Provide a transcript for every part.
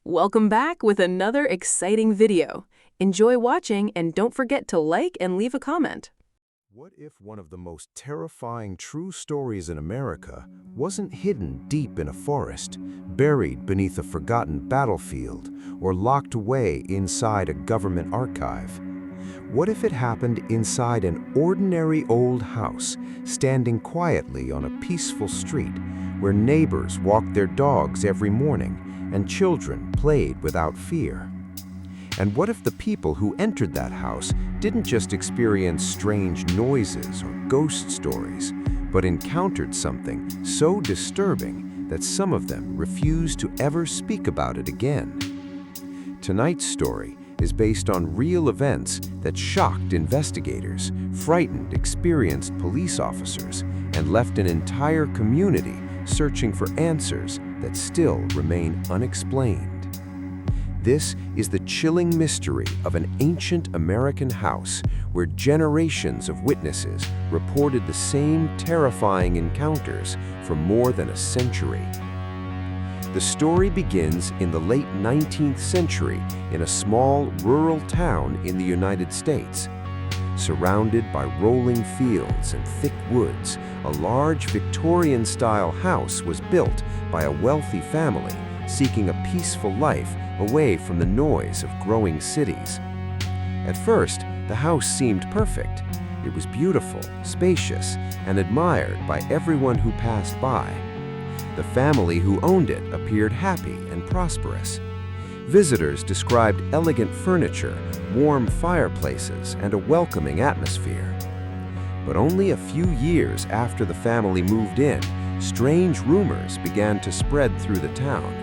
Welcome back with another exciting video. Enjoy watching and don't forget to like and leave a comment. What if one of the most terrifying true stories in America wasn't hidden deep in a forest, buried beneath a forgotten battlefield, or locked away inside a government archive? What if it happened inside an ordinary old house, standing quietly on a peaceful street, where neighbors walked their dogs every morning and children played without fear? And what if the people who entered that house didn't just experience strange noises or ghost stories, but encountered something so disturbing that some of them refused to ever speak about it again? Tonight's story is based on real events that shocked investigators, frightened experienced police officers, and left an entire community searching for answers that still remain unexplained. This is the chilling mystery of an ancient American house where generations of witnesses reported the same terrifying encounters for more than a century. The story begins in the late 19th century in a small rural town in the United States. Surrounded by rolling fields and thick woods, a large Victorian-style house was built by a wealthy family seeking a peaceful life away from the noise of growing cities. At first, the house seemed perfect. It was beautiful, spacious, and admired by everyone who passed by. The family who owned it appeared happy and prosperous. Visitors described elegant furniture, warm fireplaces, and a welcoming atmosphere. But only a few years after the family moved in, strange rumors began to spread through the town.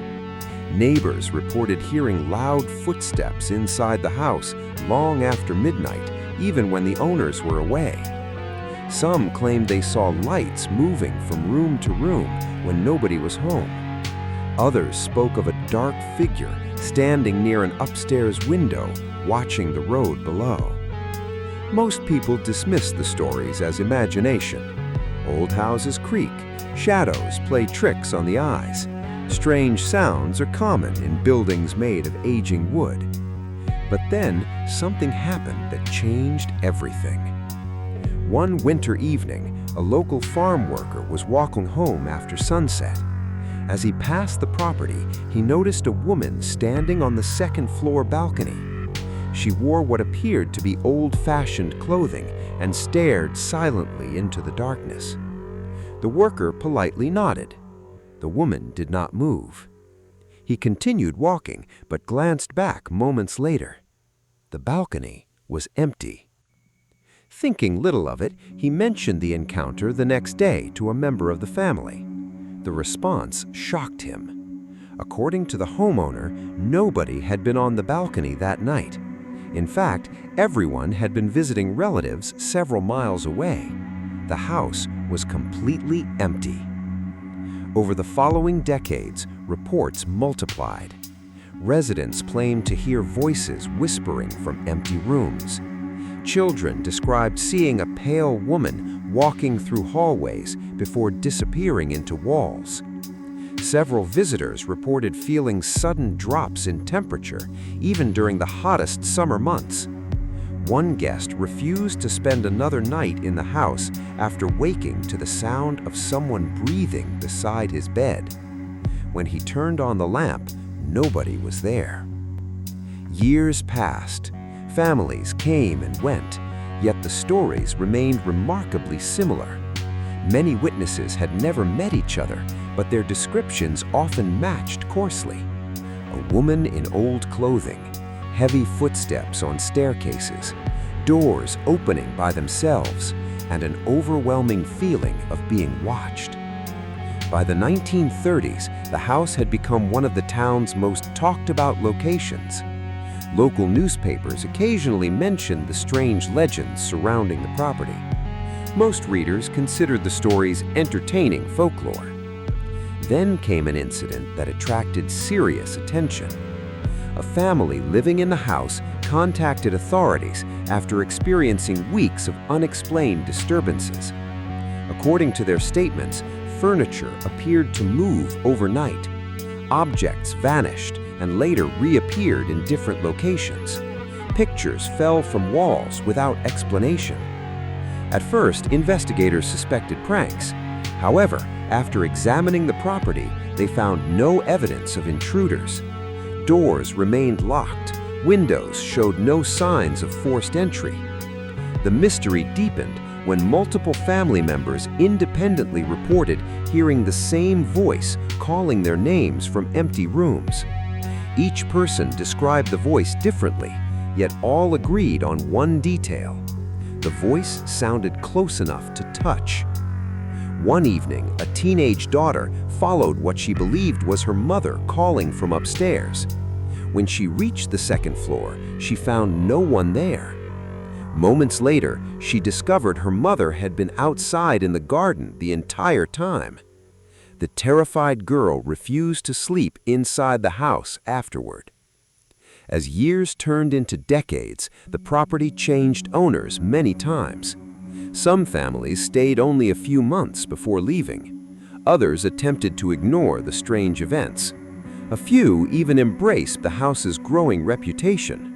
Neighbors reported hearing loud footsteps inside the house long after midnight, even when the owners were away. Some claimed they saw lights moving from room to room when nobody was home. Others spoke of a dark figure standing near an upstairs window, watching the road below. Most people dismissed the stories as imagination. Old houses creak, shadows play tricks on the eyes. Strange sounds are common in buildings made of aging wood. But then, something happened that changed everything. One winter evening, a local farm worker was walking home after sunset. As he passed the property, he noticed a woman standing on the second-floor balcony. She wore what appeared to be old-fashioned clothing and stared silently into the darkness. The worker politely nodded. The woman did not move. He continued walking, but glanced back moments later. The balcony was empty. Thinking little of it, he mentioned the encounter the next day to a member of the family. The response shocked him. According to the homeowner, nobody had been on the balcony that night. In fact, everyone had been visiting relatives several miles away. The house was completely empty. Over the following decades, reports multiplied. Residents claimed to hear voices whispering from empty rooms. Children described seeing a pale woman walking through hallways before disappearing into walls. Several visitors reported feeling sudden drops in temperature, even during the hottest summer months. One guest refused to spend another night in the house after waking to the sound of someone breathing beside his bed. When he turned on the lamp, nobody was there. Years passed. Families came and went, yet the stories remained remarkably similar. Many witnesses had never met each other, but their descriptions often matched coarsely. A woman in old clothing, heavy footsteps on staircases, doors opening by themselves, and an overwhelming feeling of being watched. By the 1930s, the house had become one of the town's most talked-about locations. Local newspapers occasionally mentioned the strange legends surrounding the property. Most readers considered the stories entertaining folklore. Then came an incident that attracted serious attention. A family living in the house contacted authorities after experiencing weeks of unexplained disturbances. According to their statements, furniture appeared to move overnight. Objects vanished, and later reappeared in different locations. Pictures fell from walls without explanation. At first, investigators suspected pranks. However, after examining the property, they found no evidence of intruders. Doors remained locked. Windows showed no signs of forced entry. The mystery deepened when multiple family members independently reported hearing the same voice calling their names from empty rooms. Each person described the voice differently, yet all agreed on one detail. The voice sounded close enough to touch. One evening, a teenage daughter followed what she believed was her mother calling from upstairs. When she reached the second floor, she found no one there. Moments later, she discovered her mother had been outside in the garden the entire time. The terrified girl refused to sleep inside the house afterward. As years turned into decades, the property changed owners many times. Some families stayed only a few months before leaving. Others attempted to ignore the strange events. A few even embraced the house's growing reputation.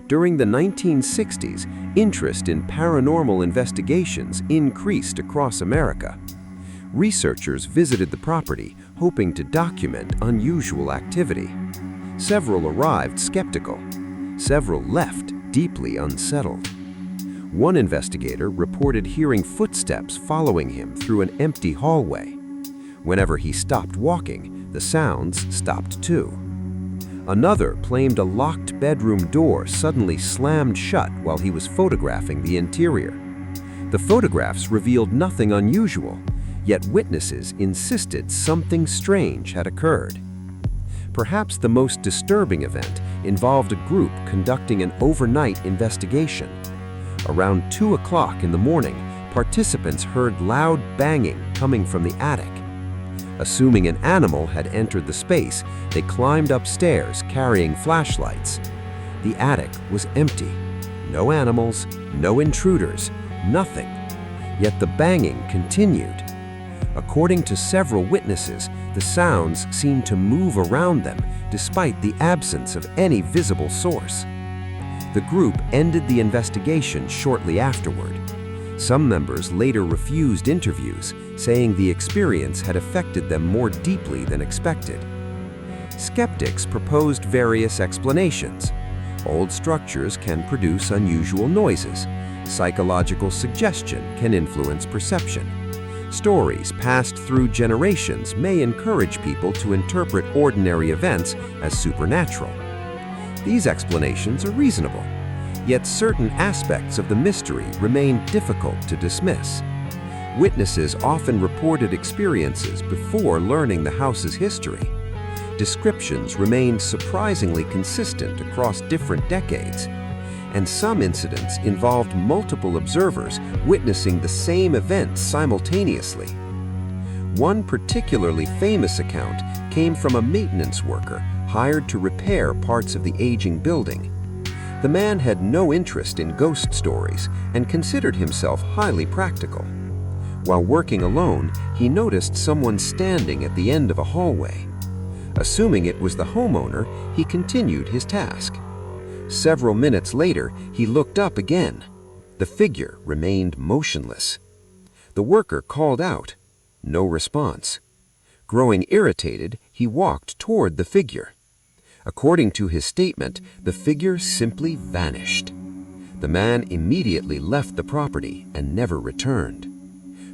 During the 1960s, interest in paranormal investigations increased across America. Researchers visited the property, hoping to document unusual activity. Several arrived skeptical. Several left deeply unsettled. One investigator reported hearing footsteps following him through an empty hallway. Whenever he stopped walking, the sounds stopped too. Another claimed a locked bedroom door suddenly slammed shut while he was photographing the interior. The photographs revealed nothing unusual, yet witnesses insisted something strange had occurred. Perhaps the most disturbing event involved a group conducting an overnight investigation. Around 2 o'clock in the morning, participants heard loud banging coming from the attic. Assuming an animal had entered the space, they climbed upstairs carrying flashlights. The attic was empty. No animals, no intruders, nothing. Yet the banging continued. According to several witnesses, the sounds seemed to move around them despite the absence of any visible source. The group ended the investigation shortly afterward. Some members later refused interviews, saying the experience had affected them more deeply than expected. Skeptics proposed various explanations. Old structures can produce unusual noises. Psychological suggestion can influence perception. Stories passed through generations may encourage people to interpret ordinary events as supernatural. These explanations are reasonable, yet certain aspects of the mystery remain difficult to dismiss. Witnesses often reported experiences before learning the house's history. Descriptions remained surprisingly consistent across different decades, and some incidents involved multiple observers witnessing the same event simultaneously. One particularly famous account came from a maintenance worker hired to repair parts of the aging building. The man had no interest in ghost stories and considered himself highly practical. While working alone, he noticed someone standing at the end of a hallway. Assuming it was the homeowner, he continued his task. Several minutes later, he looked up again. The figure remained motionless. The worker called out. No response. Growing irritated, he walked toward the figure. According to his statement, the figure simply vanished. The man immediately left the property and never returned.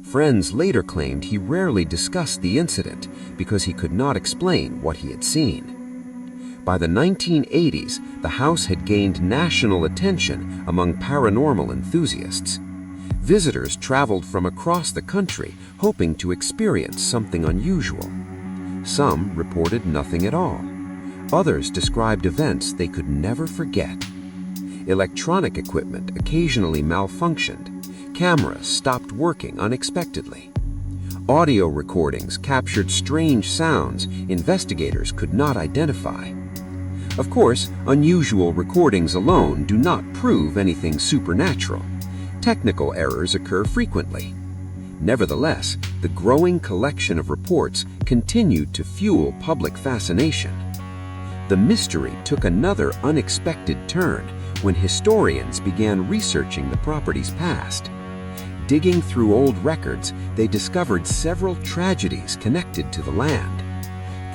Friends later claimed he rarely discussed the incident because he could not explain what he had seen. By the 1980s, the house had gained national attention among paranormal enthusiasts. Visitors traveled from across the country hoping to experience something unusual. Some reported nothing at all. Others described events they could never forget. Electronic equipment occasionally malfunctioned. Cameras stopped working unexpectedly. Audio recordings captured strange sounds investigators could not identify. Of course, unusual recordings alone do not prove anything supernatural. Technical errors occur frequently. Nevertheless, the growing collection of reports continued to fuel public fascination. the mystery took another unexpected turn when historians began researching the property's past. Digging through old records, they discovered several tragedies connected to the land.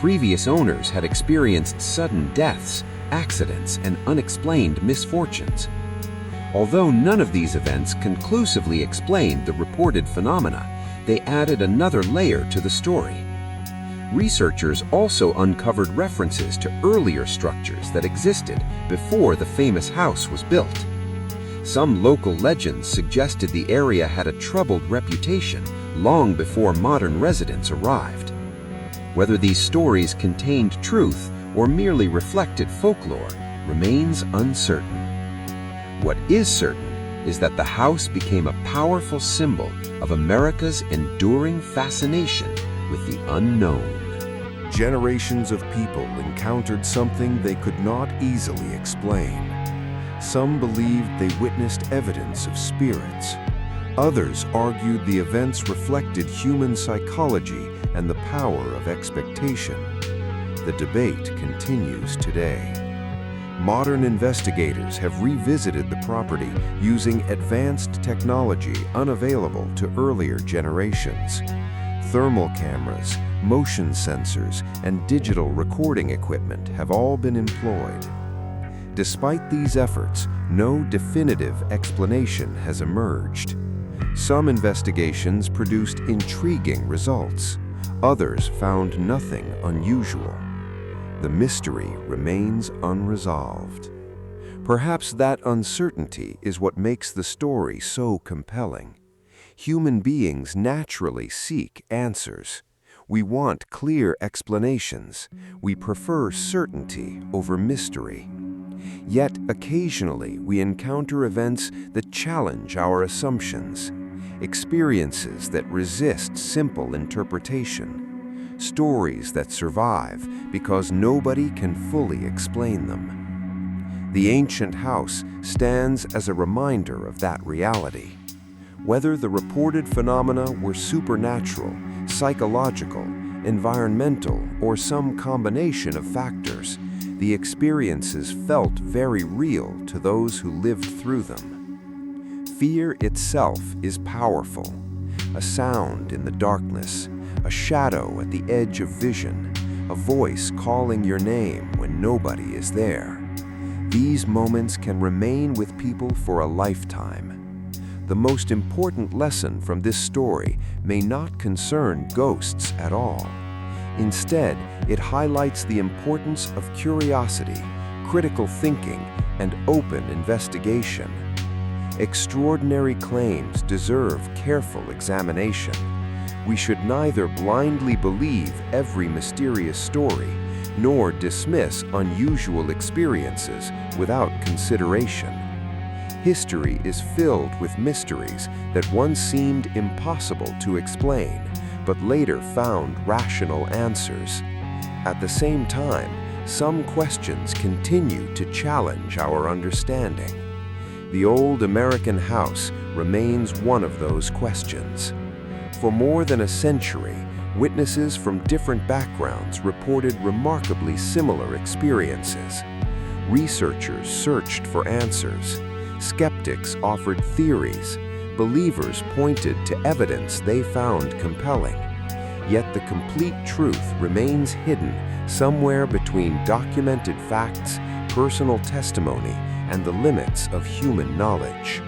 Previous owners had experienced sudden deaths, accidents, and unexplained misfortunes. Although none of these events conclusively explained the reported phenomena, they added another layer to the story. Researchers also uncovered references to earlier structures that existed before the famous house was built. Some local legends suggested the area had a troubled reputation long before modern residents arrived. Whether these stories contained truth or merely reflected folklore remains uncertain. What is certain is that the house became a powerful symbol of America's enduring fascination with the unknown. Generations of people encountered something they could not easily explain. Some believed they witnessed evidence of spirits. Others argued the events reflected human psychology and the power of expectation. The debate continues today. Modern investigators have revisited the property using advanced technology unavailable to earlier generations. Thermal cameras, motion sensors, and digital recording equipment have all been employed. Despite these efforts, no definitive explanation has emerged. Some investigations produced intriguing results. Others found nothing unusual. The mystery remains unresolved. Perhaps that uncertainty is what makes the story so compelling. Human beings naturally seek answers. We want clear explanations. We prefer certainty over mystery. Yet occasionally we encounter events that challenge our assumptions, experiences that resist simple interpretation, stories that survive because nobody can fully explain them. The ancient house stands as a reminder of that reality. Whether the reported phenomena were supernatural, psychological, environmental, or some combination of factors, the experiences felt very real to those who lived through them. Fear itself is powerful. A sound in the darkness, a shadow at the edge of vision, a voice calling your name when nobody is there. These moments can remain with people for a lifetime. The most important lesson from this story may not concern ghosts at all. Instead, it highlights the importance of curiosity, critical thinking, and open investigation. Extraordinary claims deserve careful examination. We should neither blindly believe every mysterious story, nor dismiss unusual experiences without consideration. History is filled with mysteries that once seemed impossible to explain, but later found rational answers. At the same time, some questions continue to challenge our understanding. The old American house remains one of those questions. For more than a century, witnesses from different backgrounds reported remarkably similar experiences. Researchers searched for answers. Skeptics offered theories. Believers pointed to evidence they found compelling. Yet the complete truth remains hidden somewhere between documented facts, personal testimony, and the limits of human knowledge.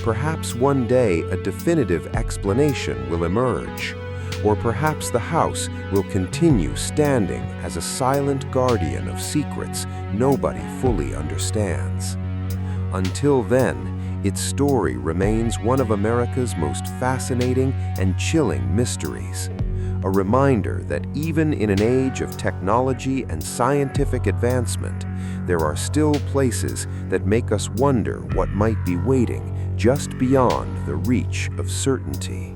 Perhaps one day a definitive explanation will emerge, or perhaps the house will continue standing as a silent guardian of secrets nobody fully understands. Until then, its story remains one of America's most fascinating and chilling mysteries, a reminder that even in an age of technology and scientific advancement, there are still places that make us wonder what might be waiting just beyond the reach of certainty.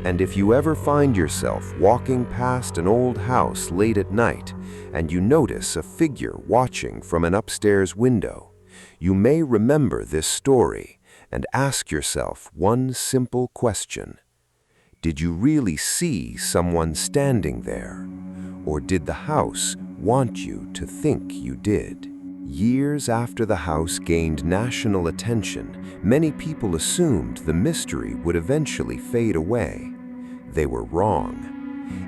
And if you ever find yourself walking past an old house late at night and you notice a figure watching from an upstairs window, you may remember this story and ask yourself one simple question. Did you really see someone standing there? Or did the house want you to think you did? Years after the house gained national attention, many people assumed the mystery would eventually fade away. They were wrong.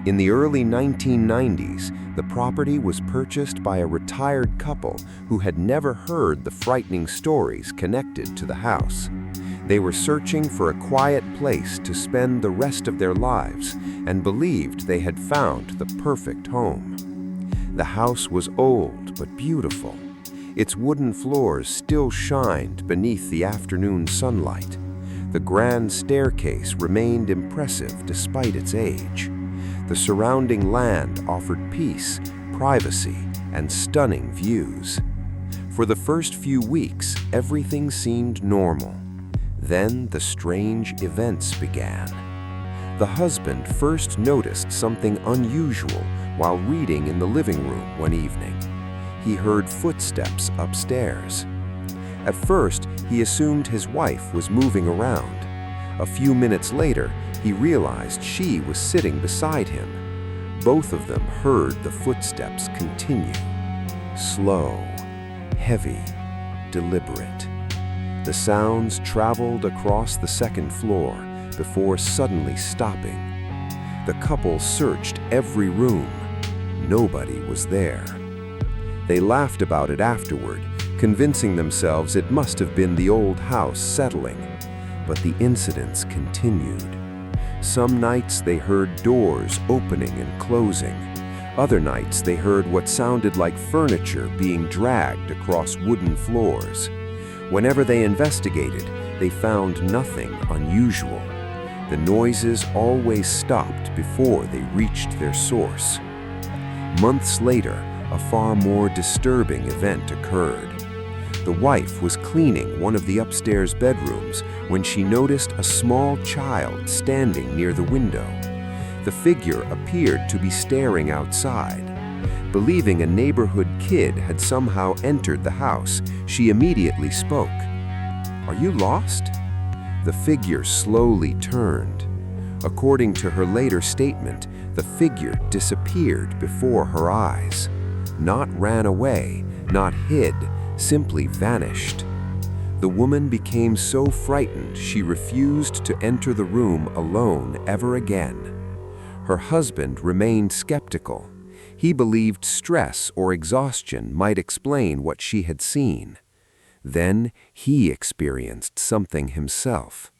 In the early 1990s, the property was purchased by a retired couple who had never heard the frightening stories connected to the house. They were searching for a quiet place to spend the rest of their lives and believed they had found the perfect home. The house was old but beautiful. Its wooden floors still shined beneath the afternoon sunlight. The grand staircase remained impressive despite its age. The surrounding land offered peace, privacy, and stunning views. For the first few weeks, everything seemed normal. Then the strange events began. The husband first noticed something unusual while reading in the living room one evening. He heard footsteps upstairs. At first, he assumed his wife was moving around. A few minutes later, he realized she was sitting beside him. Both of them heard the footsteps continue. Slow, heavy, deliberate. The sounds traveled across the second floor before suddenly stopping. The couple searched every room. Nobody was there. They laughed about it afterward, convincing themselves it must have been the old house settling. But the incidents continued. Some nights they heard doors opening and closing. Other nights they heard what sounded like furniture being dragged across wooden floors. Whenever they investigated, they found nothing unusual. The noises always stopped before they reached their source. Months later, a far more disturbing event occurred. The wife was cleaning one of the upstairs bedrooms when she noticed a small child standing near the window. The figure appeared to be staring outside. Believing a neighborhood kid had somehow entered the house, she immediately spoke. "Are you lost?" The figure slowly turned. According to her later statement, the figure disappeared before her eyes. Not ran away, not hid, simply vanished. The woman became so frightened she refused to enter the room alone ever again. Her husband remained skeptical. He believed stress or exhaustion might explain what she had seen. Then he experienced something himself.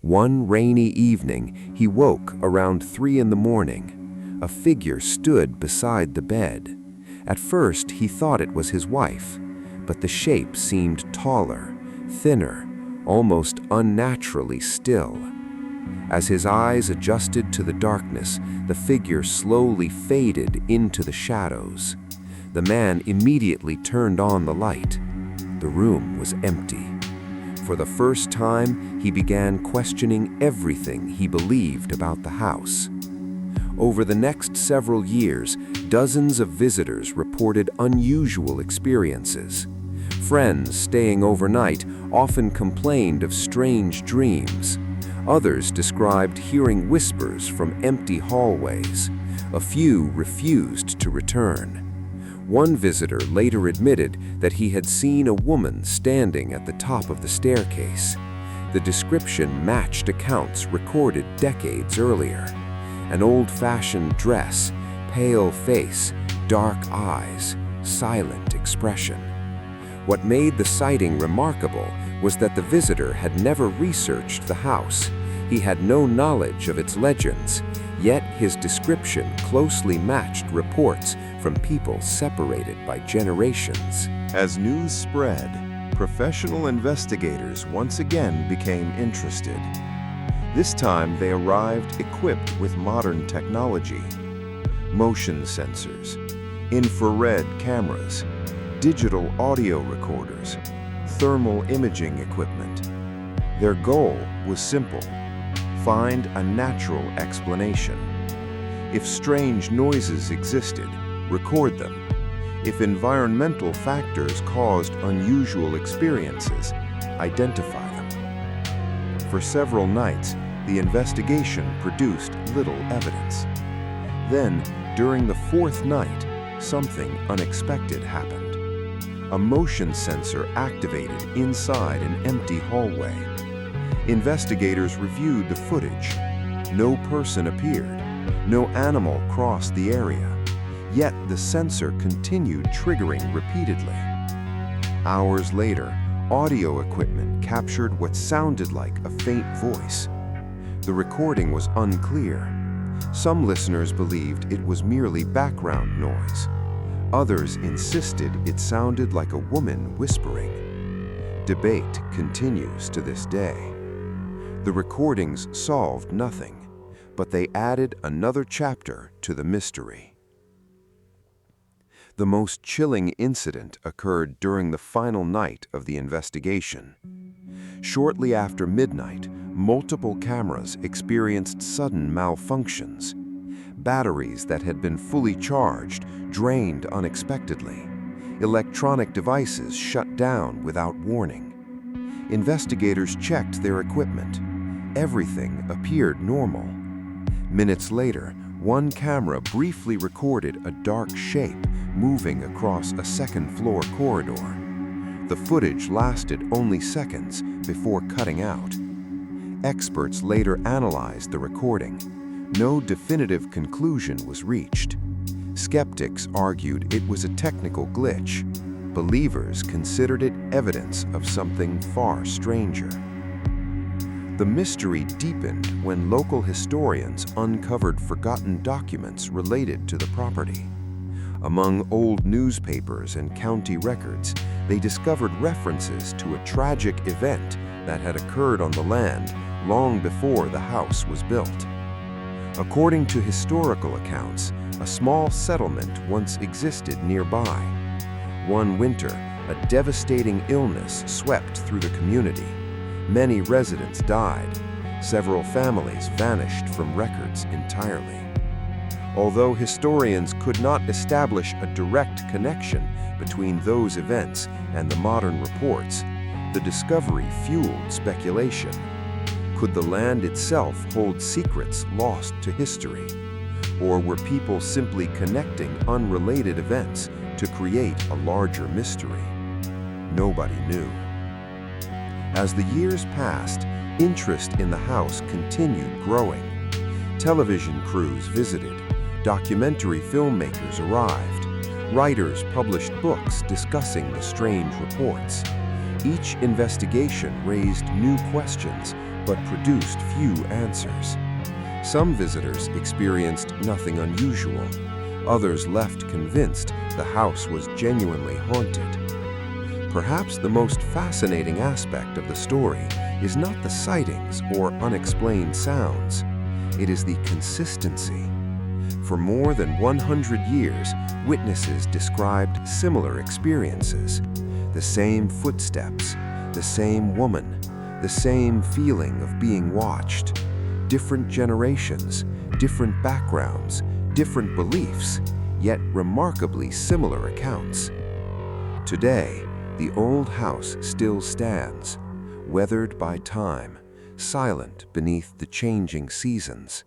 One rainy evening, he woke around 3 a.m. A figure stood beside the bed. At first, he thought it was his wife, but the shape seemed taller, thinner, almost unnaturally still. As his eyes adjusted to the darkness, the figure slowly faded into the shadows. The man immediately turned on the light. The room was empty. For the first time, he began questioning everything he believed about the house. Over the next several years, dozens of visitors reported unusual experiences. Friends staying overnight often complained of strange dreams. Others described hearing whispers from empty hallways. A few refused to return. One visitor later admitted that he had seen a woman standing at the top of the staircase. The description matched accounts recorded decades earlier. An old-fashioned dress, pale face, dark eyes, silent expression. What made the sighting remarkable was that the visitor had never researched the house. He had no knowledge of its legends, yet his description closely matched reports from people separated by generations. As news spread, professional investigators once again became interested. This time they arrived equipped with modern technology. Motion sensors, infrared cameras, digital audio recorders, thermal imaging equipment. Their goal was simple: find a natural explanation. If strange noises existed, record them. If environmental factors caused unusual experiences, identify them. For several nights, the investigation produced little evidence. Then, during the fourth night, something unexpected happened. A motion sensor activated inside an empty hallway. Investigators reviewed the footage. No person appeared. No animal crossed the area. Yet the sensor continued triggering repeatedly. Hours later, audio equipment captured what sounded like a faint voice. The recording was unclear. Some listeners believed it was merely background noise. Others insisted it sounded like a woman whispering. Debate continues to this day. The recordings solved nothing, but they added another chapter to the mystery. The most chilling incident occurred during the final night of the investigation. Shortly after midnight, multiple cameras experienced sudden malfunctions. Batteries that had been fully charged drained unexpectedly. Electronic devices shut down without warning. Investigators checked their equipment. Everything appeared normal. Minutes later, one camera briefly recorded a dark shape moving across a second-floor corridor. The footage lasted only seconds before cutting out. Experts later analyzed the recording. No definitive conclusion was reached. Skeptics argued it was a technical glitch. Believers considered it evidence of something far stranger. The mystery deepened when local historians uncovered forgotten documents related to the property. Among old newspapers and county records, they discovered references to a tragic event that had occurred on the land long before the house was built. According to historical accounts, a small settlement once existed nearby. One winter, a devastating illness swept through the community. Many residents died. Several families vanished from records entirely. Although historians could not establish a direct connection between those events and the modern reports, the discovery fueled speculation. Could the land itself hold secrets lost to history? Or were people simply connecting unrelated events to create a larger mystery? Nobody knew. As the years passed, interest in the house continued growing. Television crews visited. Documentary filmmakers arrived. Writers published books discussing the strange reports. Each investigation raised new questions, but produced few answers. Some visitors experienced nothing unusual. Others left convinced the house was genuinely haunted. Perhaps the most fascinating aspect of the story is not the sightings or unexplained sounds. It is the consistency. For more than 100 years, witnesses described similar experiences. The same footsteps, the same woman, the same feeling of being watched. Different generations, different backgrounds, different beliefs, yet remarkably similar accounts. Today, the old house still stands, weathered by time, silent beneath the changing seasons.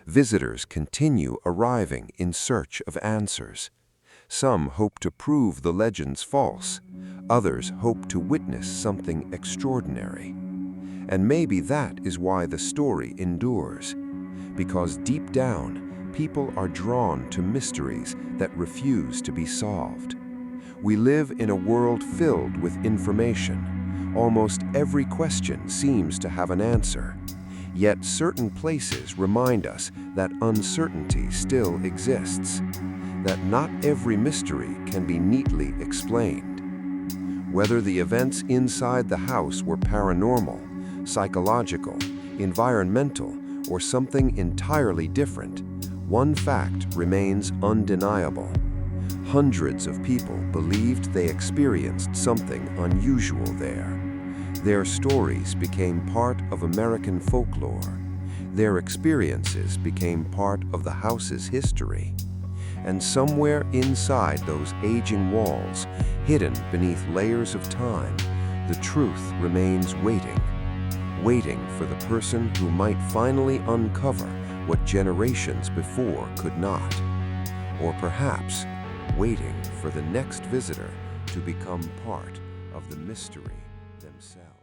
Visitors continue arriving in search of answers. Some hope to prove the legends false. Others hope to witness something extraordinary. And maybe that is why the story endures. Because deep down, people are drawn to mysteries that refuse to be solved. We live in a world filled with information. Almost every question seems to have an answer. Yet certain places remind us that uncertainty still exists, that not every mystery can be neatly explained. Whether the events inside the house were paranormal, psychological, environmental, or something entirely different, one fact remains undeniable. Hundreds of people believed they experienced something unusual there. Their stories became part of American folklore. Their experiences became part of the house's history. And somewhere inside those aging walls, hidden beneath layers of time, the truth remains waiting. waiting for the person who might finally uncover what generations before could not. Or perhaps waiting for the next visitor to become part of the mystery themselves.